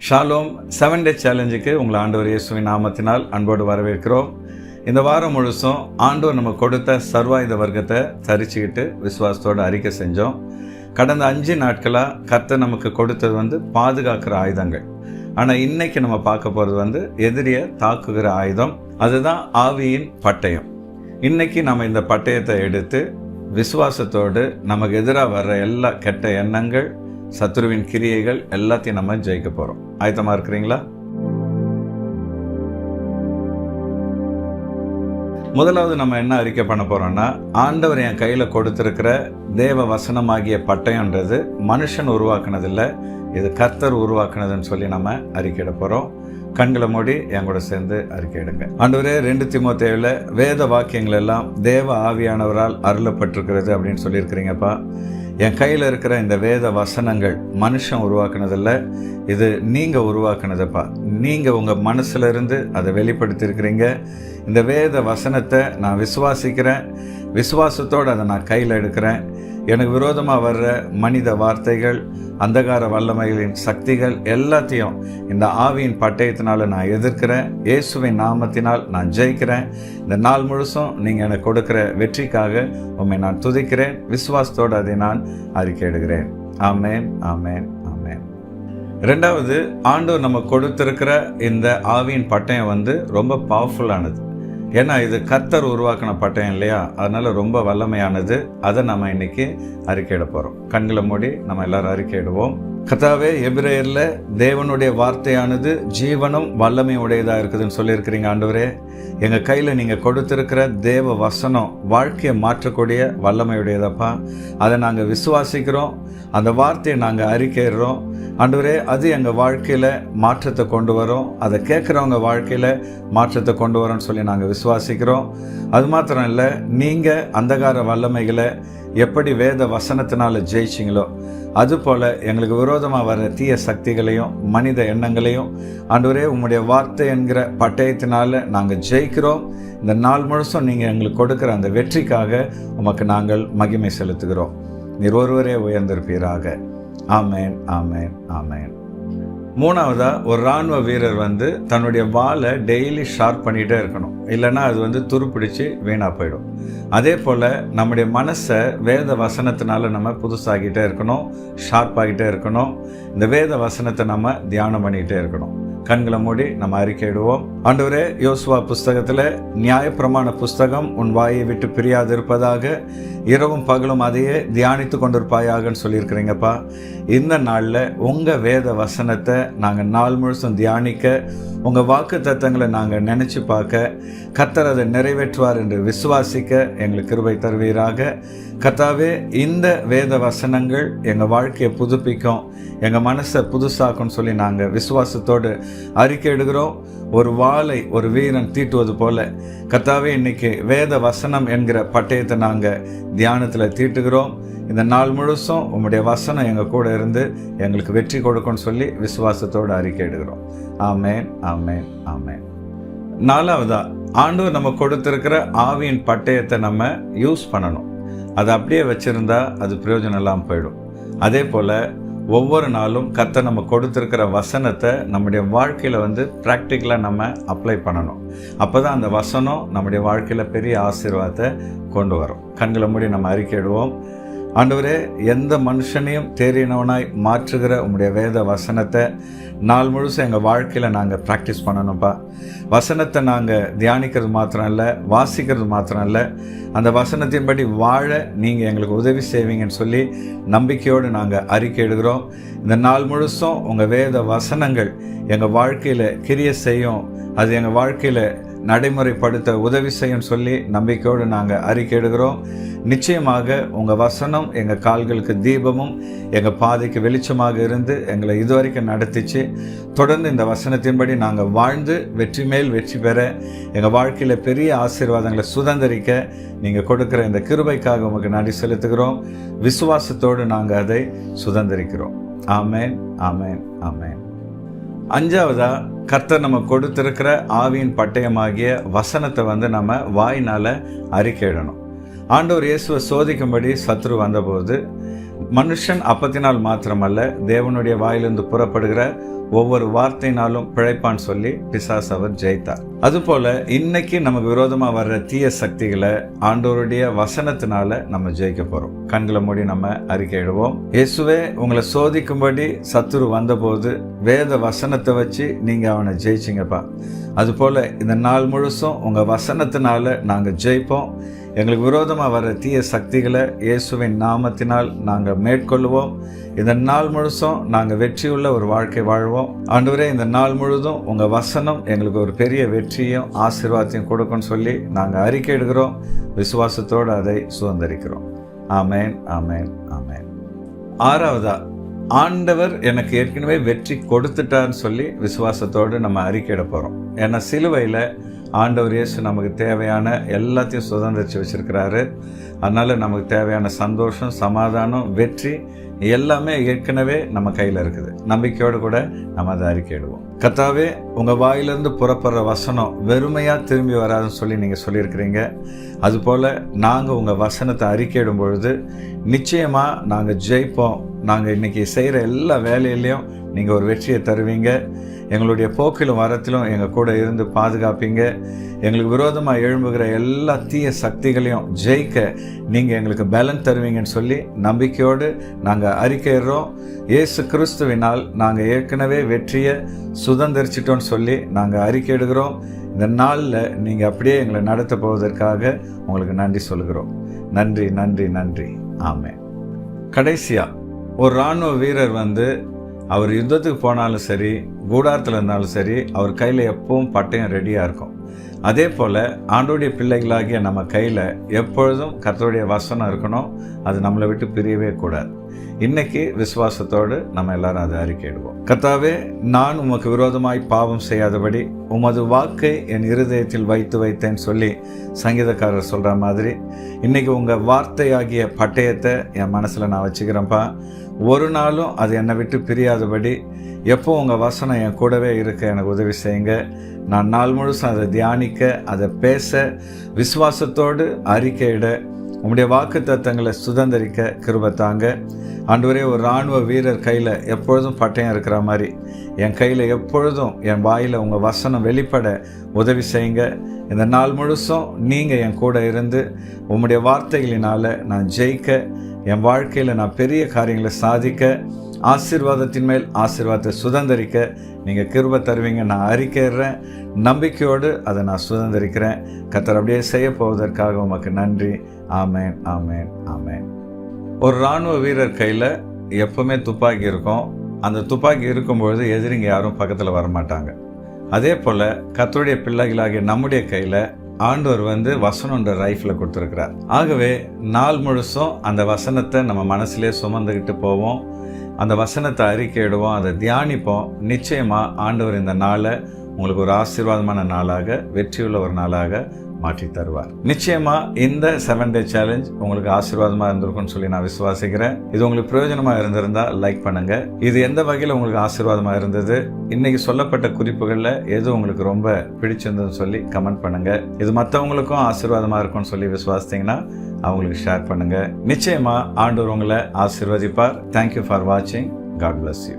Shalom 7 டே சேலஞ்சுக்கு உங்களை ஆண்டவர் இயேசுவின் நாமத்தினால் அன்போடு வரவேற்கிறோம். இந்த வாரம் முழுசும் ஆண்டவர் நம்ம கொடுத்த சர்வாயுத வர்க்கத்தை தரிச்சுக்கிட்டு விசுவாசத்தோடு அறிக்கை செஞ்சோம். கடந்த 5 நாட்களாக கர்த்தர் நமக்கு கொடுத்தது பாதுகாக்கிற ஆயுதங்கள். ஆனால் இன்னைக்கு நம்ம பார்க்க போகிறது எதிரியை தாக்குகிற ஆயுதம். அதுதான் ஆவியின் பட்டயம். இன்னைக்கு நம்ம இந்த பட்டயத்தை எடுத்து விசுவாசத்தோடு நமக்கு எதிராக வர்ற எல்லா கெட்ட எண்ணங்கள், சத்துருவின் கிரியைகள் எல்லாத்தையும் நம்ம ஜெயிக்க போகிறோம். ஆயத்தமாக இருக்கிறீங்களா? முதலாவது நம்ம என்ன அறிக்கை பண்ண போகிறோம்னா, ஆண்டவர் என் கையில் கொடுத்துருக்கிற தேவ வசனமாகிய பட்டயன்றது மனுஷன் உருவாக்குனதில்லை, இது கர்த்தர் உருவாக்குனதுன்னு சொல்லி நம்ம அறிக்கையிட போகிறோம். கண்களை மூடி என் கூட சேர்ந்து அறிக்கையிடுங்க. ஆண்டவரே, 2 தீமோத்தேயுல வேத வாக்கியங்கள் எல்லாம் தேவ ஆவியானவரால் அருளப்பட்டிருக்கிறது அப்படின்னு சொல்லியிருக்கிறீங்கப்பா. என் கையில் இருக்கிற இந்த வேத வசனங்கள் மனுஷன் உருவாக்குனதில்லை, இது நீங்கள் உருவாக்குனதுப்பா. நீங்கள் உங்கள் மனசுல இருந்து அதை வெளிப்படுத்தியிருக்கிறீங்க. இந்த வேத வசனத்தை நான் விசுவாசிக்கிறேன், விசுவாசத்தோடு அதை நான் கையில் எடுக்கிறேன். எனக்கு விரோதமாக வர்ற மனித வார்த்தைகள், அந்தகார வல்லமைகளின் சக்திகள் எல்லாத்தையும் இந்த ஆவியின் பட்டயத்தினால நான் எதிர்க்கிறேன். இயேசுவின் நாமத்தினால் நான் ஜெயிக்கிறேன். இந்த நாள் முழுசும் நீங்கள் எனக்கு கொடுக்கிற வெற்றிக்காக உம்மை நான் துதிக்கிறேன். விசுவாசத்தோடு அதை நான் அறிக்கையிடுகிறேன். ஆமேன், ஆமேன், ஆமேன். 2வது, ஆண்டவர் நம்ம கொடுத்திருக்கிற இந்த ஆவியின் பட்டயம் ரொம்ப பவர்ஃபுல்லானது. ஏன்னா இது கர்த்தர் உருவாக்கின பட்டயம் இல்லையா, அதனால ரொம்ப வல்லமையானது. அதை நம்ம இன்னைக்கு அறிக்கையிட போகிறோம். கண்களை மூடி நம்ம எல்லாரும் அறிக்கையிடுவோம். கர்த்தாவே, எபிரேயர்ல தேவனுடைய வார்த்தையானது ஜீவனும் வல்லமை உடையதாக இருக்குதுன்னு சொல்லியிருக்கிறீங்க. ஆண்டவரே, எங்கள் கையில் நீங்கள் கொடுத்திருக்கிற தேவ வசனம் வாழ்க்கையை மாற்றக்கூடிய வல்லமை உடையதப்பா. அதை நாங்கள் விசுவாசிக்கிறோம், அந்த வார்த்தையை நாங்கள் அறிக்கையிடுறோம். ஆண்டவரே, அது எங்கள் வாழ்க்கையில் மாற்றத்தை கொண்டு வரும், அதை கேட்குறவங்க வாழ்க்கையில் மாற்றத்தை கொண்டு வரோன்னு சொல்லி நாங்கள் விசுவாசிக்கிறோம். அது மாத்திரம் இல்லை, நீங்கள் அந்தகார வல்லமைகளை எப்படி வேத வசனத்தினால ஜெயிச்சிங்களோ, அதுபோல் எங்களுக்கு விரோதமாக வர தீய சக்திகளையும் மனித எண்ணங்களையும் ஆண்டவரே உம்முடைய வார்த்தை என்கிற பட்டயத்தினால நாங்கள் ஜெயிக்கிறோம். இந்த நாள் முழுசும் நீங்கள் எங்களுக்கு கொடுக்குற அந்த வெற்றிக்காக உமக்கு நாங்கள் மகிமை செலுத்துகிறோம். நீர் ஒருவரே உயர்ந்திருப்பீராக. ஆமேன், ஆமேன், ஆமேன். 3வதா, ஒரு இராணுவ வீரர் தன்னுடைய வாளை டெய்லி ஷார்ப் பண்ணிகிட்டே இருக்கணும், இல்லைன்னா அது துருப்பிடிச்சு வீணாக போயிடும். அதே போல் நம்முடைய மனசை வேத வசனத்தினால நம்ம புதுசாகிட்டே இருக்கணும், ஷார்ப்பாகிட்டே இருக்கணும். இந்த வேத வசனத்தை நம்ம தியானம் பண்ணிக்கிட்டே இருக்கணும். கண்களை மூடி நம்ம அறிக்கையிடுவோம். ஆண்டவரே, யோசுவா புஸ்தகத்தில் நியாயப்பிரமாண புஸ்தகம் உன் வாயை விட்டு பிரியாதிருப்பதாக, இரவும் பகலும் அதையே தியானித்து கொண்டிருப்பாயாகன்னு சொல்லியிருக்கிறீங்கப்பா. இந்த நாளில் உங்கள் வேத வசனத்தை நாங்கள் நாள் முழுசும் தியானிக்க, உங்கள் வாக்கு தத்தங்களை நாங்கள் நினச்சி பார்க்க, கர்த்தர் அதை நிறைவேற்றுவார் என்று விசுவாசிக்க எங்களுக்கு கிருபை தருவீராக. கர்த்தாவே, இந்த வேத வசனங்கள் எங்கள் வாழ்க்கையை புதுப்பிக்கும், எங்கள் மனசை புதுசாக்கும்னு சொல்லி நாங்கள் விசுவாசத்தோடு அறிக்கை எடுக்கிறோம். ஒரு வாளை ஒரு வீரன் தீட்டுவது போல கர்த்தாவே, இன்னைக்கு வேத வசனம் என்கிற பட்டயத்தை நாங்கள் தியானத்தில் தீட்டுகிறோம். இந்த நாள் முழுசும் உம்முடைய வசனம் எங்கள் கூட இருந்து எங்களுக்கு வெற்றி கொடுக்கும்னு சொல்லி விசுவாசத்தோடு அறிக்கை எடுக்கிறோம். ஆமேன், ஆமேன், ஆமேன். 4வதா, ஆண்டவர் நம்ம கொடுத்திருக்கிற ஆவியின் பட்டயத்தை நம்ம யூஸ் பண்ணணும். அதை அப்படியே வச்சிருந்தா அது பிரயோஜனம் இல்லாமல் போயிடும். அதே போல் ஒவ்வொரு நாளும் கர்த்தர் நம்ம கொடுத்துருக்கிற வசனத்தை நம்முடைய வாழ்க்கையில் ப்ராக்டிக்கலாக நம்ம அப்ளை பண்ணணும். அப்போ தான் அந்த வசனம் நம்முடைய வாழ்க்கையில் பெரிய ஆசீர்வாதத்தை கொண்டு வரும். கண்களை மூடி நம்ம அறிக்கையிடுவோம். ஆண்டவரே, எந்த மனுஷனையும் தேறினவனாய் மாற்றுகிற உம்முடைய வேத வசனத்தை நாள் முழுசும் எங்கள் வாழ்க்கையில் நாங்கள் ப்ராக்டிஸ் பண்ணணும்ப்பா. வசனத்தை நாங்கள் தியானிக்கிறது மாத்திரம் இல்லை, வாசிக்கிறது மாத்திரம் இல்லை, அந்த வசனத்தின்படி வாழ நீங்கள் எங்களுக்கு உதவி செய்வீங்கன்னு சொல்லி நம்பிக்கையோடு நாங்கள் அறிக்கை எடுக்கிறோம். இந்த நாள் முழுசும் உங்கள் வேத வசனங்கள் எங்கள் வாழ்க்கையில் கிரியை செய்யும், அது எங்கள் வாழ்க்கையில் நடைமுறைப்படுத்த உதவி செய்யும் சொல்லி நம்பிக்கையோடு நாங்கள் அறிக்கை எடுக்கிறோம். நிச்சயமாக உங்கள் வசனம் எங்கள் கால்களுக்கு தீபமும் எங்கள் பாதைக்கு வெளிச்சமாக இருந்து எங்களை இதுவரைக்கும் நடத்திச்சு. தொடர்ந்து இந்த வசனத்தின்படி நாங்கள் வாழ்ந்து வெற்றி மேல் வெற்றி பெற, எங்கள் வாழ்க்கையில் பெரிய ஆசீர்வாதங்களை சுதந்திரிக்க நீங்கள் கொடுக்குற இந்த கிருபைக்காக உமக்கு நன்றி செலுத்துகிறோம். விசுவாசத்தோடு நாங்கள் அதை சுதந்திரிக்கிறோம். ஆமேன், ஆமேன், ஆமேன். 5வதா, கர்த்தர் நம்ம கொடுத்திருக்கிற ஆவியின் பட்டயமாகிய வசனத்தை நம்ம வாயினால் அறிக்கையிடணும். ஆண்டவர் இயேசுவை சோதிக்கும்படி சத்ரு வந்தபோது மனுஷன் அப்பத்தினால் மாத்திரமல்ல, தேவனுடைய வாயிலிருந்து புறப்படுகிற ஒவ்வொரு வார்த்தையினாலும் பிழைப்பான் சொல்லி பிசாசு அவர் ஜெயித்தார். அதுபோல இன்னைக்கு நமக்கு விரோதமா வர்ற தீய சக்திகளை ஆண்டவருடைய வசனத்தினால நம்ம ஜெயிக்க போறோம். கண்களை மூடி நம்ம அறிக்கையிடுவோம். இயேசுவே, உங்களை சோதிக்கும்படி சத்துரு வந்தபோது வேத வசனத்தை வச்சு நீங்க அவனை ஜெயிச்சிங்கப்பா. அதுபோல இந்த நாள் முழுசும் உங்க வசனத்தினால நாங்க ஜெயிப்போம். எங்களுக்கு விரோதமாக வர தீய சக்திகளை இயேசுவின் நாமத்தினால் நாங்கள் மேற்கொள்வோம். இந்த நாள் முழுசும் நாங்கள் வெற்றியுள்ள ஒரு வாழ்க்கை வாழ்வோம். ஆண்டவரே, இந்த நாள் முழுதும் உங்கள் வசனம் எங்களுக்கு ஒரு பெரிய வெற்றியும் ஆசீர்வாதத்தையும் கொடுக்கும்னு சொல்லி நாங்கள் அறிக்கையிடுகிறோம். விசுவாசத்தோடு அதை சுதந்திரிக்கிறோம். ஆமேன், ஆமேன், ஆமேன். ஆறாவதா, ஆண்டவர் எனக்கு ஏற்கனவே வெற்றி கொடுத்துட்டார்னு சொல்லி விசுவாசத்தோடு நம்ம அறிக்கையிட போகிறோம். ஏன்னா சிலுவையில் ஆண்டவர் இயேசு நமக்கு தேவையான எல்லாத்தையும் சுதந்திரிச்சு வச்சிருக்கிறாரு. அதனால நமக்கு தேவையான சந்தோஷம், சமாதானம், வெற்றி எல்லாமே ஏற்கனவே நம்ம கையில் இருக்குது. நம்பிக்கையோடு கூட நம்ம அதை அறிக்கையிடுவோம். கர்த்தாவே, உங்கள் வாயிலிருந்து புறப்படுற வசனம் வெறுமையாக திரும்பி வராதுன்னு சொல்லி நீங்கள் சொல்லியிருக்கிறீங்க. அதுபோல் நாங்கள் உங்கள் வசனத்தை அறிக்கையிடும் பொழுது நிச்சயமாக நாங்கள் ஜெயிப்போம். நாங்கள் இன்றைக்கி செய்கிற எல்லா வேலையிலையும் நீங்கள் ஒரு வெற்றியை தருவீங்க. எங்களுடைய போக்கிலும் வரத்திலும் எங்கள் கூட இருந்து பாதுகாப்பீங்க. எங்களுக்கு விரோதமாக எழும்புகிற எல்லா தீய சக்திகளையும் ஜெயிக்க நீங்கள் எங்களுக்கு பலன் தருவீங்கன்னு சொல்லி நம்பிக்கையோடு நாங்கள் அறிக்கையிடுறோம். இயேசு கிறிஸ்துவினால் நாங்கள் ஏற்கனவே வெற்றியை சுதந்திரிச்சிட்டோன்னு சொல்லி நாங்கள் அறிக்கையிடுகிறோம். இந்த நாளில் நீங்கள் அப்படியே எங்களை நடத்த போவதற்காக உங்களுக்கு நன்றி சொல்கிறோம். நன்றி, நன்றி, நன்றி. ஆமென். கடைசியாக ஒரு இராணுவ வீரர் அவர் யுத்தத்துக்கு போனாலும் சரி, கூடாரத்தில் இருந்தாலும் சரி, அவர் கையில் எப்பவும் பட்டயம் ரெடியாக இருக்கும். அதே போல் ஆண்டோடைய பிள்ளைகளாகிய நம்ம கையில் எப்பொழுதும் கர்த்தருடைய வசனம் இருக்கணும். அது நம்மளை விட்டு பிரியவே கூடாது. இன்னைக்கு விசுவாசத்தோடு நம்ம எல்லாரும் அதை அறிக்கையிடுவோம். கர்த்தாவே, நான் உமக்கு விரோதமாய் பாவம் செய்யாதபடி உமது வாக்கை என் இருதயத்தில் வைத்து வைத்தேன்னு சொல்லி சங்கீதக்காரர் சொல்கிற மாதிரி இன்னைக்கு உங்கள் வார்த்தையாகிய பட்டயத்தை என் மனசில் நான் வச்சுக்கிறேன்ப்பா. ஒரு நாளும் அது என்னை விட்டு பிரியாதபடி எப்போ உங்கள் வசனம் என் கூடவே இருக்க எனக்கு உதவி செய்யுங்க. நான் நாள் முழுசும் அதை தியானிக்க, அதை பேச, விசுவாசத்தோடு அறிக்கையிட, உங்களுடைய வாக்கு தத்தங்களை சுதந்திரிக்க கிருபை தாங்க. ஆண்டவரே, ஒரு இராணுவ வீரர் கையில் எப்பொழுதும் பட்டயம் இருக்கிற மாதிரி என் கையில் எப்பொழுதும் என் வாயில் உங்கள் வசனம் வெளிப்பட உதவி செய்யுங்க. இந்த நாள் முழுசும் நீங்கள் என் கூட இருந்து உங்களுடைய வார்த்தைகளினால் நான் ஜெயிக்க, என் வாழ்க்கையில் நான் பெரிய காரியங்களை சாதிக்க, ஆசீர்வாதத்தின் மேல் ஆசீர்வாதத்தை சுதந்திரிக்க நீங்கள் கிருபை தருவீங்க நான் அறிக்கையிடுறேன். நம்பிக்கையோடு அதை நான் சுதந்திரிக்கிறேன். கர்த்தர் அப்படியே செய்ய போவதற்காக உமக்கு நன்றி. ஆமேன், ஆமேன், ஆமேன். ஒரு இராணுவ வீரர் கையில் எப்பவுமே துப்பாக்கி இருக்கும். அந்த துப்பாக்கி இருக்கும்பொழுது எதிரிங்க யாரும் பக்கத்தில் வரமாட்டாங்க. அதே போல் கர்த்தருடைய பிள்ளைகளாகிய நம்முடைய கையில் ஆண்டவர் வசனம்ன்ற ரைஃபில் கொடுத்துருக்கிறார். ஆகவே நாள் முழுசும் அந்த வசனத்தை நம்ம மனசுலே சுமந்துக்கிட்டு போவோம். அந்த வசனத்தை அறிக்கையிடுவோம், அதை தியானிப்போம். நிச்சயமாக ஆண்டவர் இந்த நாளை உங்களுக்கு ஒரு ஆசீர்வாதமான நாளாக, வெற்றியுள்ள ஒரு நாளாக மாற்றி தருவார். நிச்சயமா இந்த 7 டே சேலஞ்ச் உங்களுக்கு ஆசீர்வாதமா இருந்திருக்கும்னு சொல்லி நான் விசுவாசிக்கிறேன். இது உங்களுக்கு பிரயோஜனமா இருந்திருந்தா லைக் பண்ணுங்க. இது எந்த வகையில் உங்களுக்கு ஆசீர்வாதமா இருந்தது, இன்னைக்கு சொல்லப்பட்ட குறிப்புகள்ல எது உங்களுக்கு ரொம்ப பிடிச்சிருந்ததுன்னு சொல்லி கமெண்ட் பண்ணுங்க. இது மற்றவங்களுக்கும் ஆசீர்வாதமா இருக்கும்னு சொல்லி விசுவாசித்தீங்கன்னா அவங்களுக்கு ஷேர் பண்ணுங்க. நிச்சயமா ஆண்டவர் உங்களை ஆசீர்வதிப்பார். தேங்க்யூ ஃபார் வாட்சிங். God bless you.